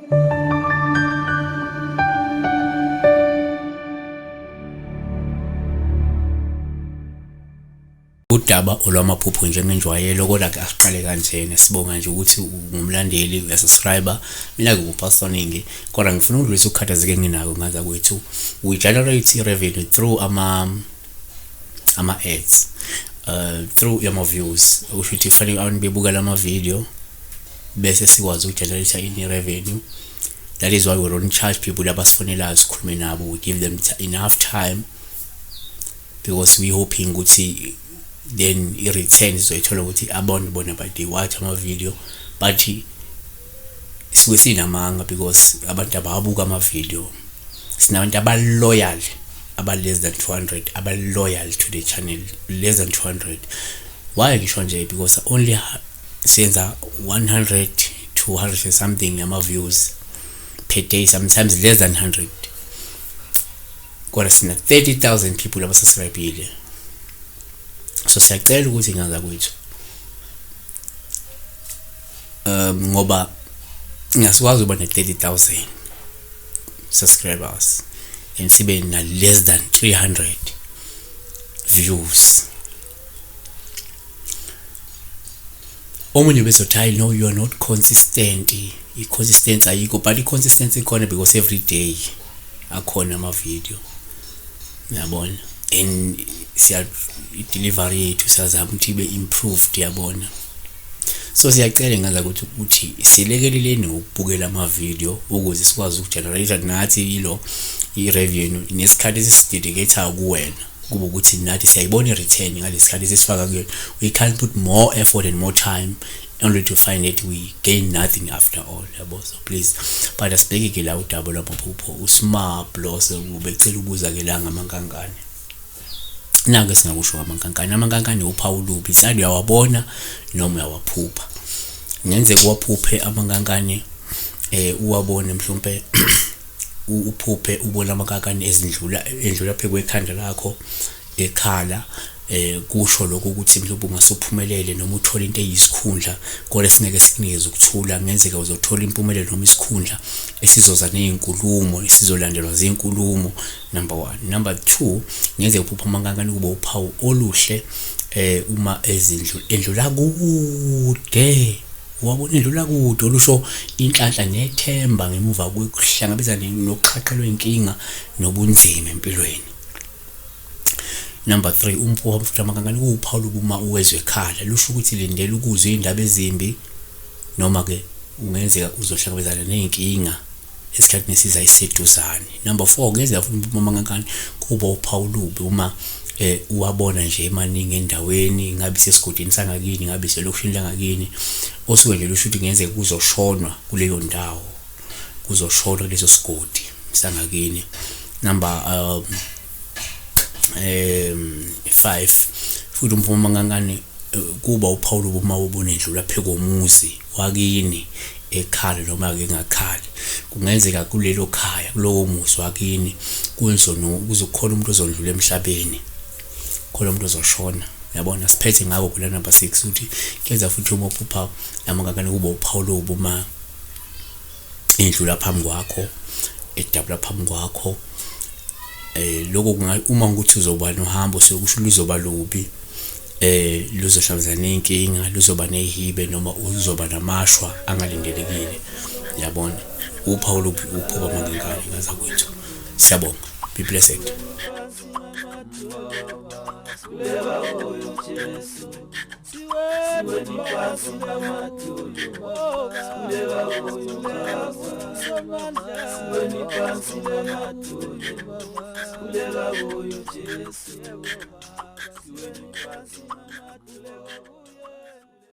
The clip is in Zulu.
Udaba olwamaphupho njengenjwayelo kodwa ke asiqale kanjena sibonga nje ukuthi ungumlandeli uyasubscriber mina ngupastor Ningi kodwa ngifuna ukudlulisa ukukhathazeka nginako ngaza kwethu we generate revenue through ama ads through ama views okusho ukuthi fanele abantu bebuka lama video bese sikwazi ukugenerate ini revenue. That is why we don't charge people abasifonelayo sikhulume nabo, we give them enough time because we hoping ukuthi then i-return izoyithola ukuthi abantu bona they watch ama video but sisuke sinamanga because abantu ababuka ama video. Sinabantu abaloyal less than 200 abaloyal to the channel, less than 200. Why ngisho nje? Because only senza 100 to 100 something ama views per day, sometimes less than 100. Kodwa sina 30,000 people abasubscribile. So siyacela ukuthi ngaza kwethu ngoba ngasikwazi ukuba ne 30,000 subscribers and sibe na less than 300 views. Omunye bezothi I know you are not consistent. I-consistency ayikho, but i-consistency ikhona because every day akhona ama video, uyabona, and siya delivery yethu siyazama ukuthi ibe improved, yabona. So siyacela ngaza ukuthi silekeleleni ukubukela ama video ukuze sikwazi ukugenerate nathi ilo i-revenue nesikhathi esidedicate kuwena kuba ukuthi nathi siyayibona i-return ngalesikhathi esifaka kuyo. We can't put more effort and more time only to find that we gain nothing after all, yabo. So please but asibheke ke la udaba lwamaphupho usmart loss ubecela ubuza ke la ngamankankane. Nake singakusho amankankane uphawu luphi sadi uyawabona noma uyawaphupha. Ngenze kuwaphuphe amankankane uwabone mhlawumbe uphuphe ubona amankankane endlula phe kwekhanda lakho ekhala kusho lokho ukuthi mhlawumbe ungasuphumelele noma uthola into eyisikhundla kodwa sineke sikunikeza ukuthula. Ngenzeka uzothola impumelelo noma isikhundla esizoza nezinkulumo esizolandelwa zinkulumo. Number 1. Number 2, ngeze uphupha amankankane kuba uphawu oluhle uma endlula kude. Wabona endlula kude olusho inhlanhla nethemba ngemuva kwekuhlangabezana nokuqhaqhelwa inkinga nobunzima empilweni. Number 3, umphuha mfuthu amankankane kuwuphawu uma uwezwe ekhala lusho ukuthi lindele ukuzwe indaba ezimbi noma ke ungenzeka uzohlangabezana nezinkinga esikhathini esiza iseduzane. Number 4, ngeze futhi amankankane kuba uphawu lubi uma uwabona nje emaningi endaweni, ngabe sesigodini sangakini, ngabe selokishini langakini, osuke nje lusho ukuthi ngenzeka kuzoshonwa kuleyo ndawo, kuzoshonwa leso sigodi sangakini. Number 5, futhi umphumo amankankane kuba uPaul uma ubona endlula phekomuzi wakini ekhala noma ake ngakhali. Kungenzeka kulelo khaya kulowo muzi wakini kuzokhona umuntu ozondlula emhlabeni, khona umuntu ozoshona, yabona. Siphethe ngako kula number 6 uthi kenza futhi uma uphupha amankankane kuba uPaul uma endlula phambi kwakho, edabula phambi kwakho. Lokho uma ukuthi uzoba nohambo sokusho luzoba lubi, luzohlangana nenkinga, luzoba nehibe noma uzoba namashwa angalindelekile, yabona. Uphawu uphuba amankankane ngaza kwethu. Siyabonga. Be blessed. Kuleka